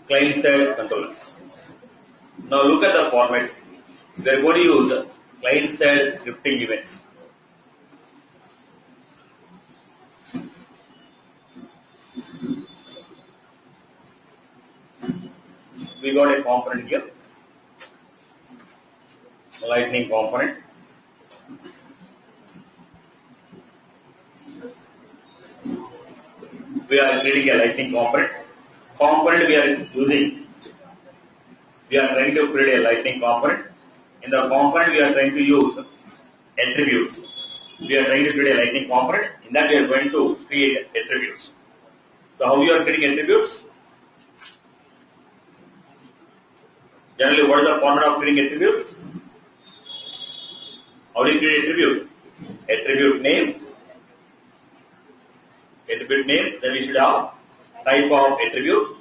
client-side controllers. Now look at the format. We are going to use client-side scripting events. We got a component here, lightning component. We are creating a lightning component. Component we are using. We are trying to create a lightning component. In the component we are trying to use attributes. We are trying to create a lightning component. In that we are going to create attributes. So how you are creating attributes? Generally, what is the format of creating attributes? How do you create attribute? Attribute name. Attribute name. Then we should have type of attribute.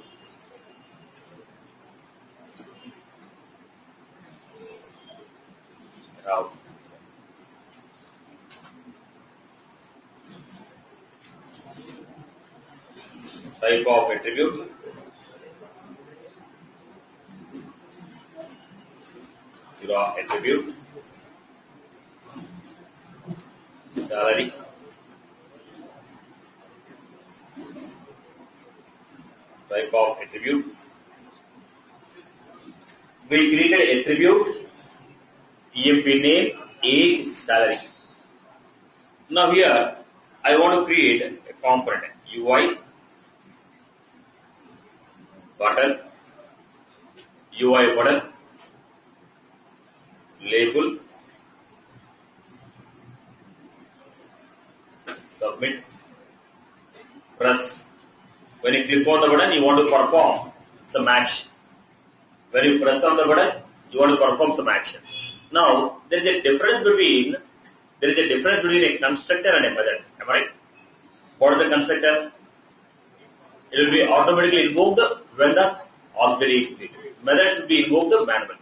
Now, type of attribute. Attribute. Salary. Type of attribute. We created attribute, EMP name, age, salary. Now here, I want to create a component, UI, button, UI button, label, submit, press. When you click on the button, you want to perform some action. When you press on the button, you want to perform some action. Now, there is a difference between a constructor and a method. Am I right? What is the constructor? It will be automatically invoked when the object is created. Method should be invoked manually.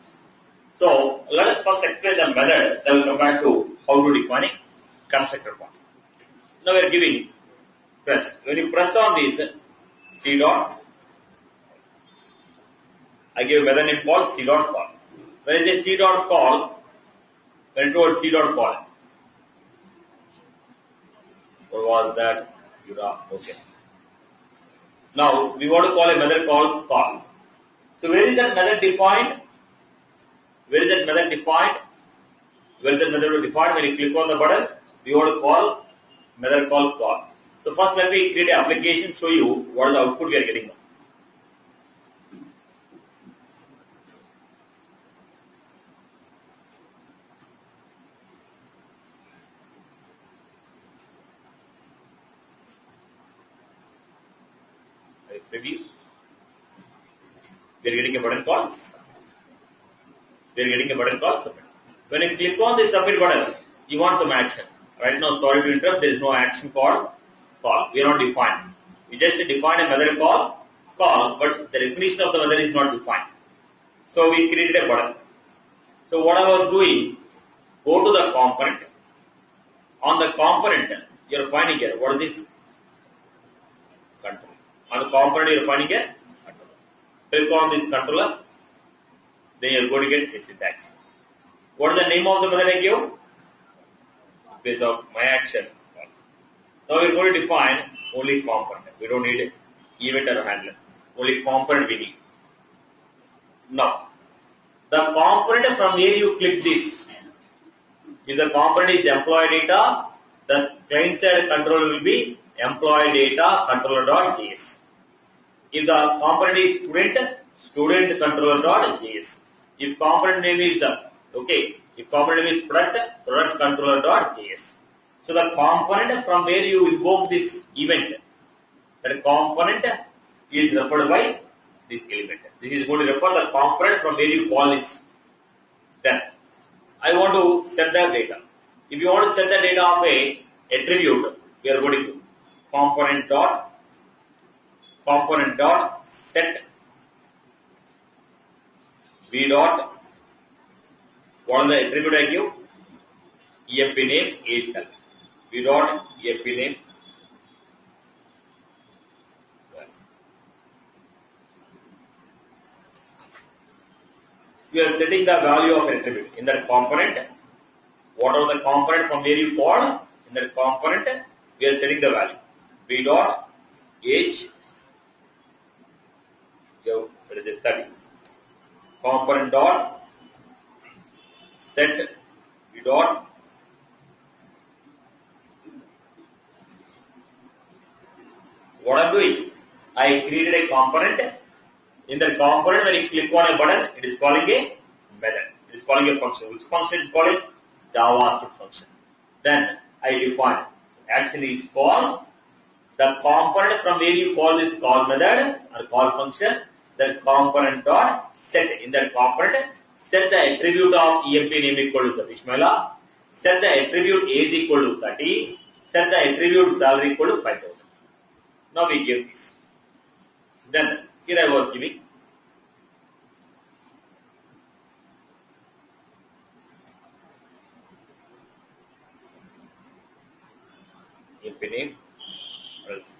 So, let us first explain the method. Then we will come back to how to define a constructor part. Now we are giving press. When you press on this C dot, I give a method name called C dot call. When I say C dot call, when towards C dot call, what was that? Okay. Now we want to call a method called call. So where is that method defined? Where is that method defined? Where is that method defined? When you click on the button, we want to call method called call. So first let me create an application, show you what is the output we are getting now. Preview. We are getting a button called submit. We are getting a button called submit. When you click on the submit button, you want some action. Right now, sorry to interrupt, there is no action called call. We are not defined. We just define a method called call, but the definition of the method is not defined. So we created a button. So what I was doing, go to the component. On the component, you are finding here. What is this? Control. On the component, you are finding a controller. Click on this controller. Then you are going to get a syntax. What is the name of the method I give? Based on my action. Now we are going to define only component. We don't need event or handler. Only component we need. Now, the component from where you click this, if the component is employee data, the client side controller will be employee data controller.js. If the component is student controller.js. If component name is if component name is product controller.js. So the component from where you invoke this event, that component is referred by this element. This is going to refer the component from where you call this. Then I want to set the data. If you want to set the data of a attribute, we are going to component dot set v dot. What is the attribute I give? EMP name age cell. V dot EMP name. we are setting the value of attribute in that component. Whatever the component from where you call, in that component, we are setting the value. B dot age, what is it, 30. Component dot set B dot what I'm doing, I created a component. In that component, when you click on a button, it is calling a method. It is calling a function. Which function is calling? JavaScript function. Then I define action is called. The component from where you call this call method or call function, the component dot set. In that component, set the attribute of EMP name equal to Satish Mehla. Set the attribute age equal to 30. Set the attribute salary equal to 5,000. Now we give this. Then here I was giving EMP name. What else?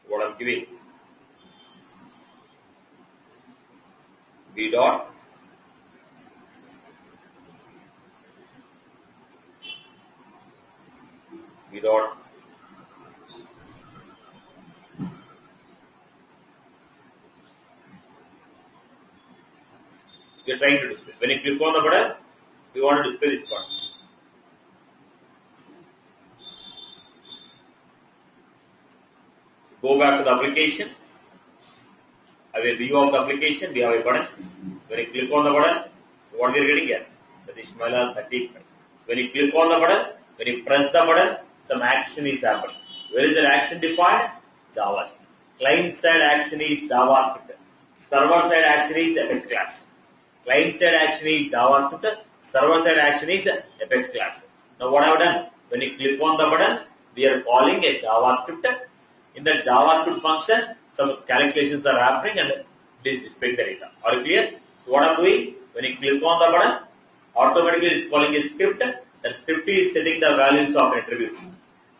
So what I'm giving B dot B dot we are trying to display. When you click on the button, we want to display this part. So go back to the application. I will view of the application. We have a button. When you click on the button, so what we are getting here? Satish Mehla 35. So when you click on the button, when you press the button, some action is happening. Where is the action defined? JavaScript. Client side action is JavaScript. Server side action is Apex class. Client side action is JavaScript. Server side action is Apex class. Now what I have done? When you click on the button, we are calling a JavaScript. In the JavaScript function, some calculations are happening and it is displaying the data. Are you clear? So what I'm doing? When you click on the button, automatically it's calling a script. That script is setting the values of attribute.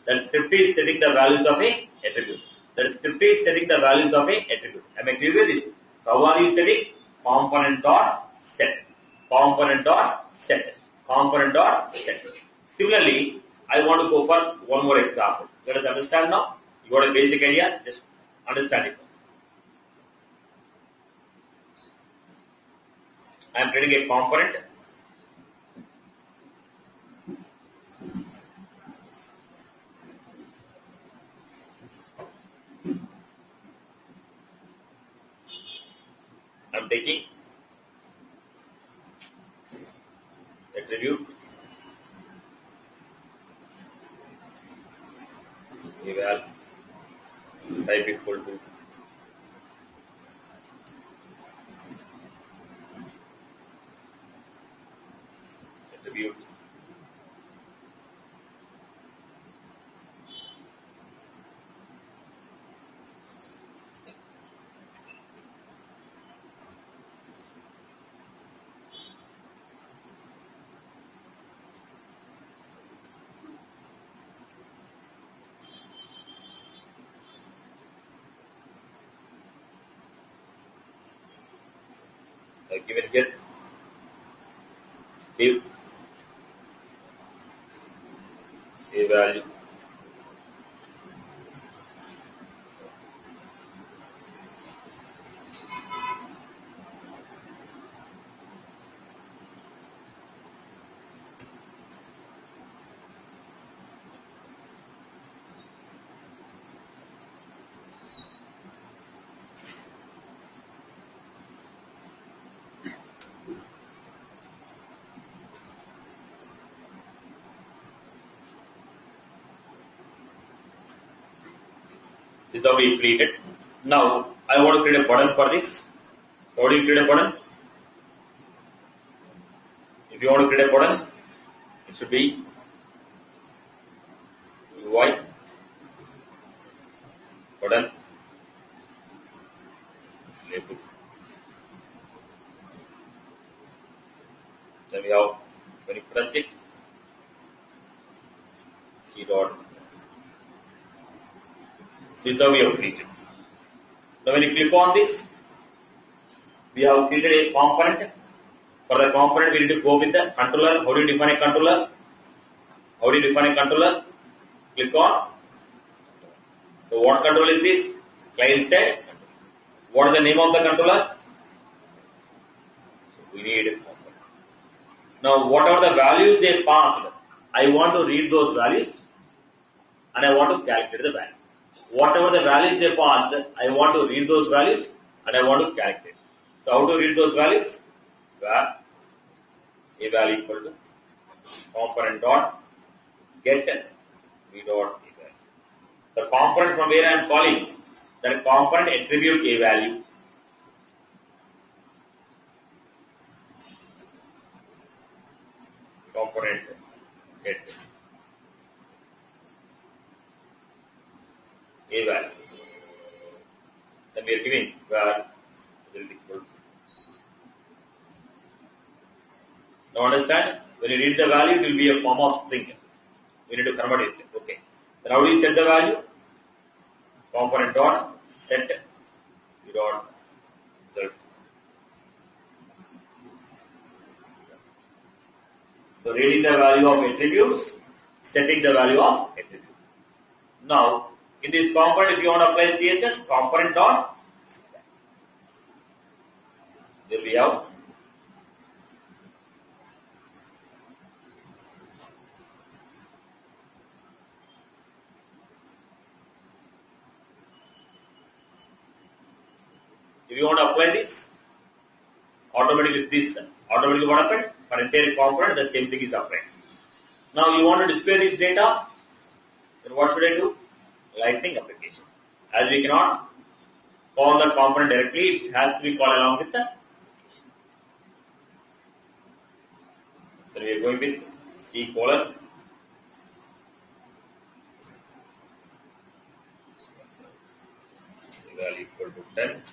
That script is setting the values of a attribute. That script is setting the values of a attribute. Am I clear with this? So how are you setting? Component dot set. Component dot set. Component dot set. Similarly, I want to go for one more example. Let us understand now. You got a basic idea? Just understand it. I am creating a component. I am taking attribute eval type equal to attribute given here if a value this is how we create it. Now I want to create a button for this. So how do you create a button? If you want to create a button, it should be UI button label. Then we have when you press it, C dot. This is how we have created. Now when you click on this, We have created a component. For the component, we need to go with the controller. How do you define a controller? How do you define a controller? Click on. So what controller is this? Client side. What is the name of the controller? So we need a component. Now whatever the values they passed, I want to read those values and I want to calculate the value. Whatever the values they passed, I want to read those values and I want to calculate. So how to read those values? Var eval equal to component dot get v dot eval. The component from where I am calling, that component attribute a value. Component get a value. Then we are giving var will equal. Now understand? When you read the value, it will be a form of string. We need to convert it. Okay. Then how do you set the value? Component dot set v dot result. So reading the value of attributes, setting the value of attribute. Now in this component, if you want to apply CSS, component dot set. There we have. If you want to apply this, automatically what happened? For entire component, the same thing is applied. Now you want to display this data, then what should I do? Lightning application. As we cannot call the component directly, it has to be called along with the application. Then we are going with C colon. Value equal to 10.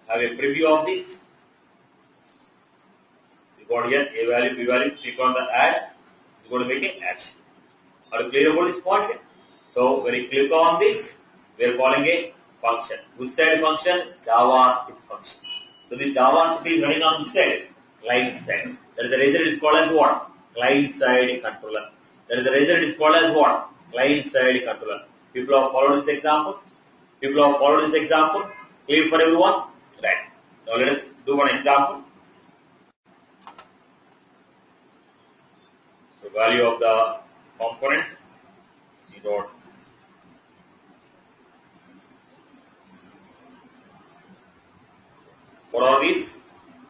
Have a preview of this. So you got here a value, b value, click on the add, it's going to make an action. Are you clear about this point here? So when you click on this, we are calling a function. Which side function? JavaScript function. So the JavaScript is running on which side? Client side. That is the reason it is called as what? Client side controller. That is the reason it is called as what? Client side controller. People have followed this example. Clear for everyone? Right. Now let us do one example. So value of the component C dot. What are these?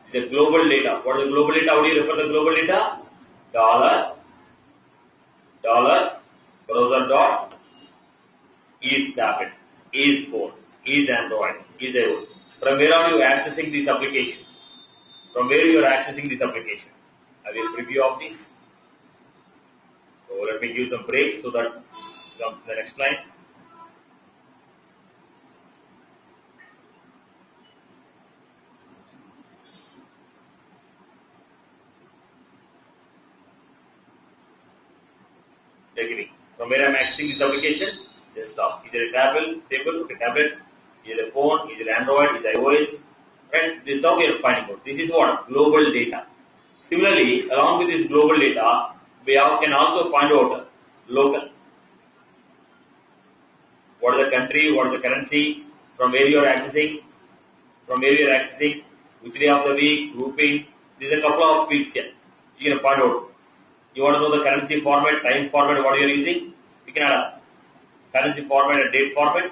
This is a global data. What is the global data? How do you refer the global data? Dollar browser dot is tablet, is phone, is Android, is iOS. From where are you accessing this application? Have a preview of this. So let me give some breaks so that it comes in the next line. Beginning. From where I am accessing this application? Desktop. Is it a table? Okay, tablet. Is it a phone? Is it Android? Is it iOS? Right? This is how we are finding out. This is what? Global data. Similarly, along with this global data, we can also find out local. What is the country? What is the currency? From where you are accessing? Which day of the week? Grouping. These are a couple of fields here. You can find out. You want to know the currency format, time format, what you are using? You can add up. Currency format and date format.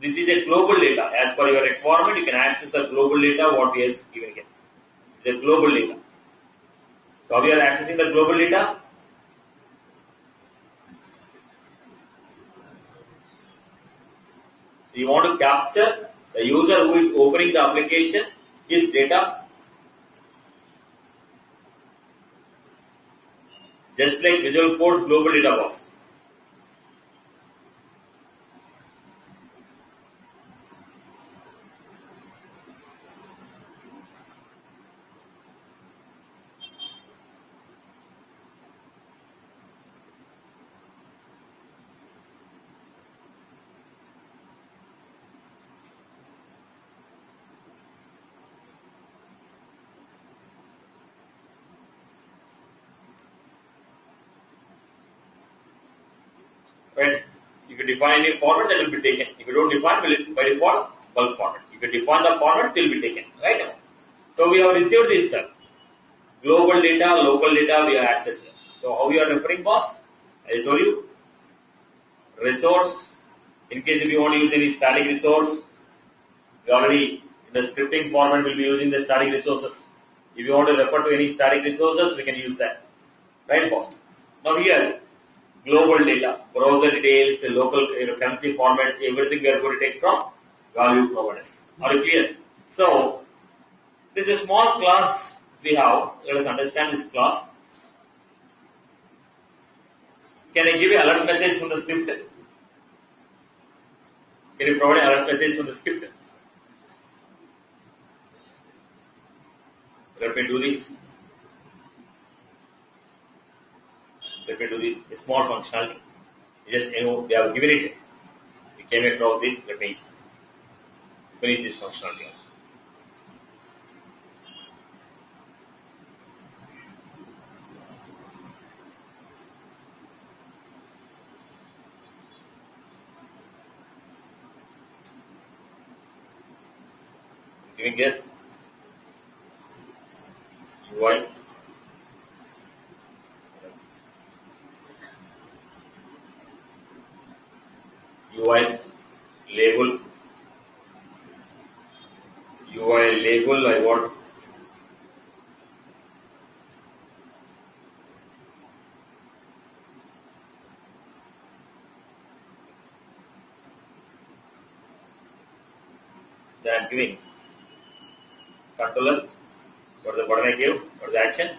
This is a global data. As per your requirement, you can access the global data what we have given here. It's a global data. So we are accessing the global data. So you want to capture the user who is opening the application, his data. Just like Visual Code's global data was. Right? If you define any format, that will be taken. If you don't define, by default, bulk format. If you define the format, it will be taken. Right? So we have received this global data, local data, we have access to. So how you are referring, boss? I told you, resource. In case if you want to use any static resource, we already in the scripting format will be using the static resources. If you want to refer to any static resources, we can use that. Right, boss? Now here, global data, browser details, local currency formats, everything we are going to take from value providers. Are you clear? So, this is a small class we have. Let us understand this class. Can I give you alert message from the script? Can you provide an alert message from the script? Let me do this. Let me do this. A small functionality. Just they have given it. We came across this. Let me finish this functionality also. Giving here UI label I want that I'm giving controller. What is the button I give? What is the action?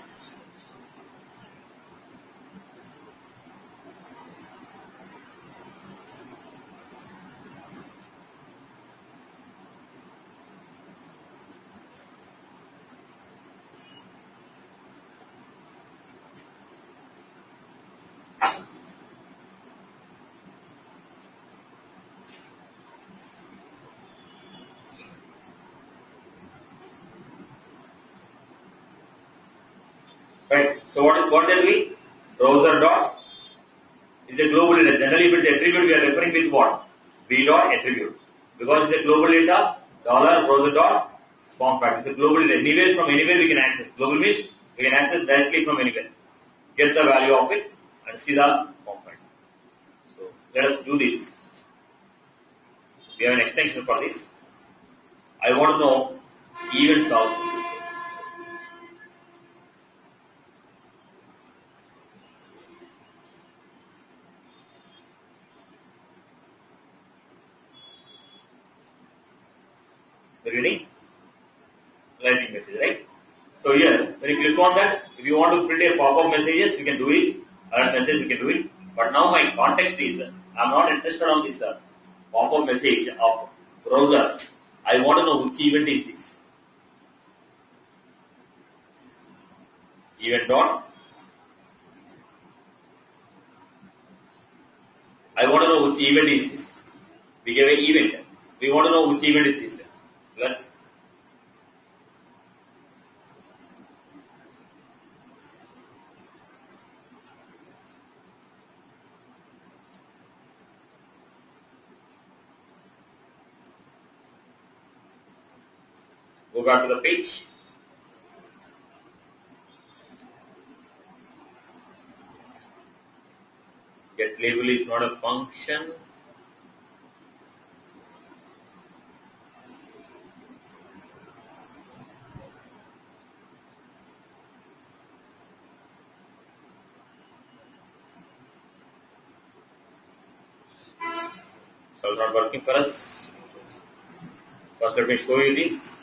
Right. So what they doing? Browser dot is a global data. Generally, with the attribute we are referring with what? B dot attribute. Because it's a global data, dollar browser dot form factor. It's a global data. Anywhere from anywhere we can access. Global means we can access directly from anywhere. Get the value of it and see the form factor. So let us do this. We have an extension for this. I want to know events also. Reading lightning message, right? So here, when you click on that, if you want to print a pop-up messages, you can do it. Alert message, we can do it. But now my context is, I'm not interested on this pop-up message of browser. I want to know which event is this. Event dot. I want to know which event is this. We gave an event. We want to know which event is this. Plus. Go back to the page. Get label is not a function. So it's not working for us. First let me show you this.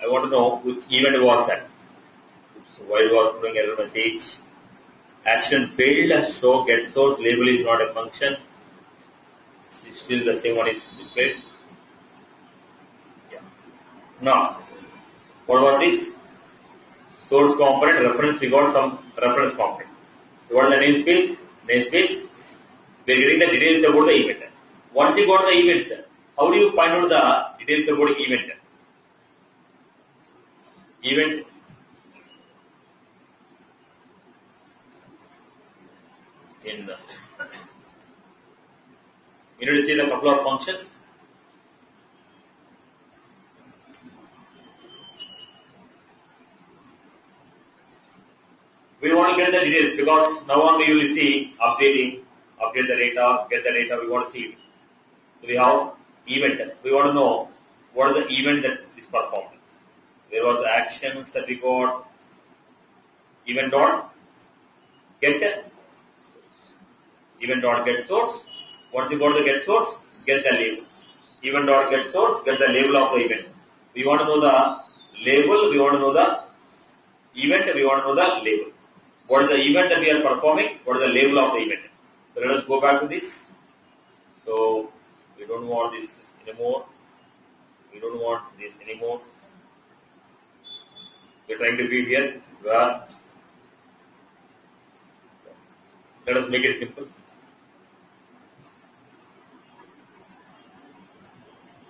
I want to know which event was that. So why it was throwing error message. Action failed. Show get source label is not a function. Still the same one is displayed. Yeah. Now, what about this? Source component reference. We got some reference component. So what is the namespace? Namespace. We are getting the details about the event. Once you got the event, how do you find out the details about the event? event in you need to see the couple of functions. We want to get the details because now only you will see update the data, get the data, we want to see it. So we have event. We want to know what is the event that is performed. There was actions that we got, event dot get source. Event dot get source. Once you got the get source, get the label. Event dot get source, get the label of the event. We want to know the label, we want to know the event, we want to know the label. What is the event that we are performing? What is the label of the event? So let us go back to this. So we don't want this anymore. We don't want this anymore. We are trying to be here. Where let us make it simple.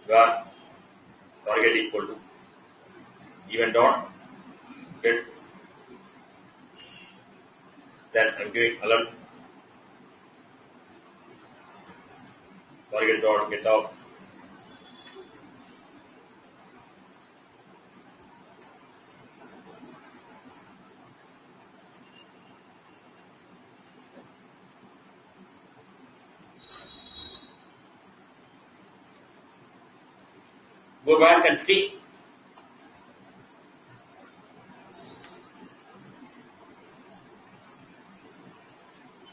Where target equal to event dot get. Then I'm giving alert target dot get off. Go back and see.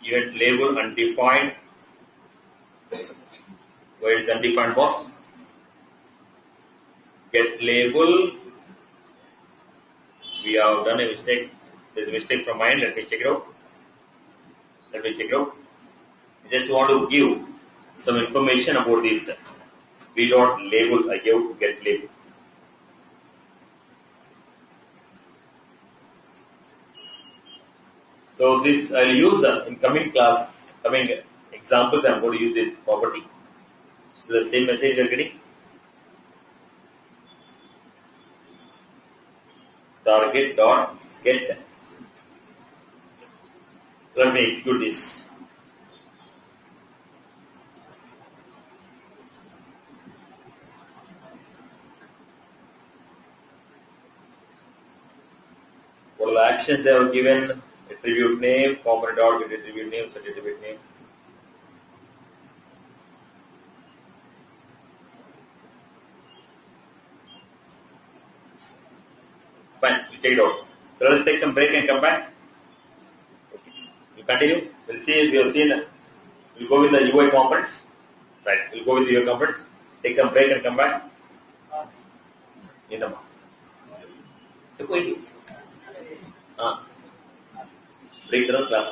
Event label undefined. Where is undefined boss? Get label. We have done a mistake. There's a mistake from mine. Let me check it out. I just want to give some information about this. V dot label I give to get label. So this I'll use in coming class, coming examples. I'm going to use this property. So the same message you're getting. Target dot get. Let me execute this. What are the actions they have given? Attribute name, component dot get attribute name, set attribute name. Fine, we'll check it out. So let's take some break and come back. Okay. You continue. We'll see. We have seen. We'll go with the UI components. Right. We'll go with the UI components. Take some break and come back. In the so go break the class.